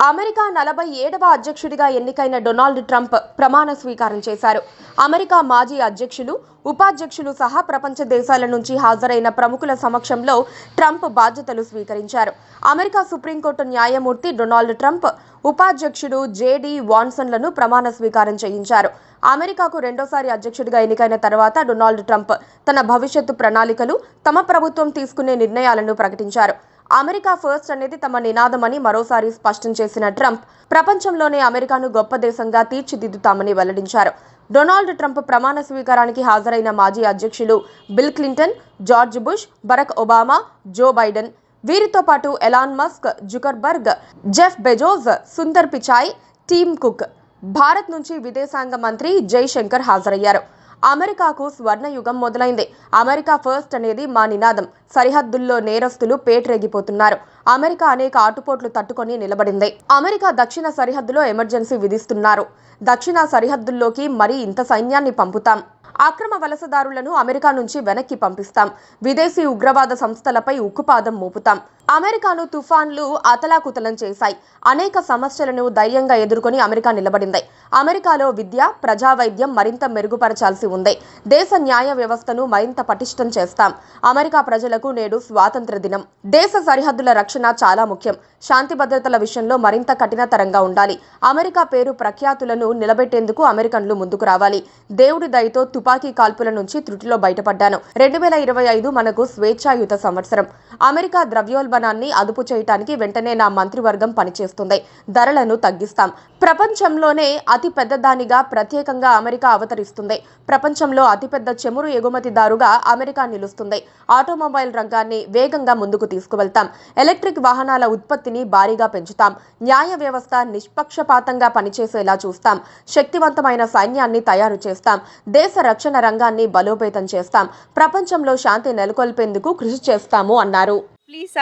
America 47వ అధ్యక్షుడిగా ఎన్నికైన Donald Trump ప్రమాణ స్వీకారం చేశారు. అమెరికా మాజీ అధ్యక్షులు, ఉపాధ్యక్షులు సహా ప్రపంచ దేశాల నుంచి హాజరైన ప్రముఖుల సమక్షంలో ట్రంప్ బాధ్యతలు స్వీకరించారు. అమెరికా సుప్రీంకోర్టు న్యాయమూర్తి డొనాల్డ్ ట్రంప్, ఉపాధ్యక్షుడు జేడీ వాన్సన్లను ప్రమాణ స్వీకారం చేయించారు. అమెరికాకు రెండోసారి అధ్యక్షుడిగా ఎన్నికైన తర్వాత డొనాల్డ్ ట్రంప్ తన భవిష్యత్తు ప్రణాళికలు, తమ ప్రభుత్వం తీసుకునే నిర్ణయాలను ప్రకటించారు. అమెరికా ఫస్ట్ అనేది తమ నినాదమని మరోసారి స్పష్టం చేసిన ట్రంప్, ప్రపంచంలోనే అమెరికాను గొప్ప దేశంగా తీర్చిదిద్దుతామని వెల్లడించారు. డొనాల్డ్ ట్రంప్ ప్రమాణ స్వీకారానికి హాజరైన మాజీ అధ్యక్షులు Bill Clinton, George Bush, Barack Obama, Joe Biden, వీరితో పాటు Elon Musk, Zuckerberg, Jeff Bezos, Sundar Pichai, Tim Cook, Bharat నుంచి విదేశాంగ మంత్రి జైశంకర్ హాజరయ్యారు. అమెరికాకు స్వర్ణయుగం మొదలైంది. అమెరికా ఫస్ట్ అనేది మా నినాదం. సరిహద్దుల్లో నేరస్తులు పేటరేగిపోతున్నారు. అమెరికా అనేక ఆటుపోట్లు తట్టుకొని నిలబడింది. అమెరికా దక్షిణ సరిహద్దులో ఎమర్జెన్సీ విధిస్తున్నారు. దక్షిణ సరిహద్దుల్లోకి మరీ ఇంత సైన్యాన్ని పంపుతాం. అక్రమ వలసదారులను అమెరికా నుంచి వెనక్కి పంపిస్తాం. విదేశీ ఉగ్రవాద సంస్థలపై ఉక్కుపాదం మోపుతాం. అమెరికాను తుఫాన్లు అతలాకుతలం చేశాయి. అనేక సమస్యలను ధైర్యంగా ఎదుర్కొని అమెరికా నిలబడింది. అమెరికాలో విద్య, ప్రజావైద్యం మరింత మెరుగుపరచాల్సి ఉంది. దేశ న్యాయ వ్యవస్థను మరింత పటిష్టం చేస్తాం. అమెరికా ప్రజలకు నేడు స్వాతంత్ర దినం. దేశ సరిహద్దుల రక్షణ చాలా ముఖ్యం. శాంతి భద్రతల విషయంలో మరింత కఠినతరంగా ఉండాలి. అమెరికా పేరు ప్రఖ్యాతులను నిలబెట్టేందుకు అమెరికన్లు ముందుకు రావాలి. దేవుడి దయతో తుపాకీ కాల్పుల నుంచి త్రుటిలో బయటపడ్డాను. 2025 మనకు స్వేచ్ఛాయుత సంవత్సరం. అమెరికా ద్రవ్యోల్బణాన్ని అదుపు చేయడానికి వెంటనే నా మంత్రివర్గం పనిచేస్తుంది. ధరలను తగ్గిస్తాం. ప్రపంచంలోనే అతి పెద్దదానిగా ప్రత్యేకంగా అమెరికా అవతరిస్తుంది. ప్రపంచంలో అతిపెద్ద చమురు ఎగుమతిదారుగా అమెరికా నిలుస్తుంది. ఆటోమొబైల్ రంగాన్ని వేగంగా ముందుకు తీసుకువెళ్తాం. ఎలక్ట్రిక్ వాహనాల ఉత్పత్తిని భారీగా పెంచుతాం. న్యాయ వ్యవస్థ నిష్పక్షపాతంగా పనిచేసేలా చూస్తాం. శక్తివంతమైన సైన్యాన్ని తయారు చేస్తాం. దేశ రక్షణ రంగాన్ని బలోపేతం చేస్తాం. ప్రపంచంలో శాంతి నెలకొల్పేందుకు కృషి చేస్తాము అన్నారు. Please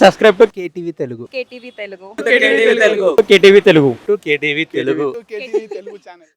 subscribe to KTV Telugu. KTV Telugu. KTV Telugu. KTV Telugu channel.